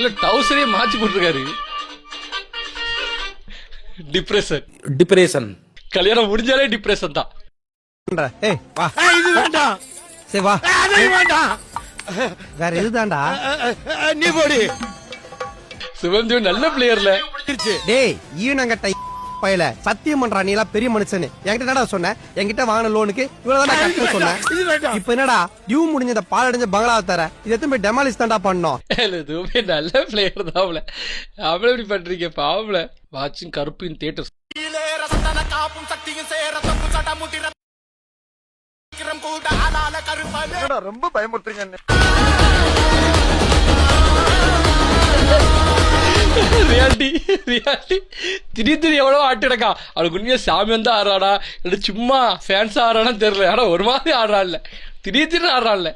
இல்ல டவுசரே மாத்தி போட்டிருக்காரு. டிப்ரெஷன் கல்யாணம் முடிஞ்சாலே டிப்ரெஷன் தான். ஏய் வா, இது வேண்டாம். சரி வா, அது வேண்டாம். வேற எதுதான்டா? நீ போடி. சிவந்தேவ் நல்ல பிளேயர்ல. டேய் ஈனங்கட்ட பயல, சத்தியம் பண்றா நீ எல்லாம் பெரிய மனுஷனு. என்கிட்ட என்னடா சொன்ன? என்கிட்ட வாங்கின லோனுக்கு இவ்வளவுதான் கட்டணும் சொன்னேன். இது வேண்டாம். இப்ப என்னடா டியூ முடிஞ்ச இந்த பால் அடைஞ்ச பங்களாவை தர, இது எத்தனை போய் டெமாலிஸ் தான்டா பண்ணோம். எதுவுமே நல்ல பிளேயர் தான். அவள எப்படி பண்றீங்க பாவல. வாட்சிங் கருப்பு இன் தியேட்டர்ஸ். ரொம்ப பயமுறுத்துறீங்க. ரியாலிட்டி திடீர்னு எவ்வளவு ஆட்டிடக்கா. அவனுக்கு உண்மையா சாமி வந்து ஆடுறாடா இல்ல சும்மா ஃபேன்ஸ் ஆடுறான்னு தெரியல. ஆனா ஒரு மாதிரி ஆடுறான்ல, திடீர்னு ஆடுறான்ல.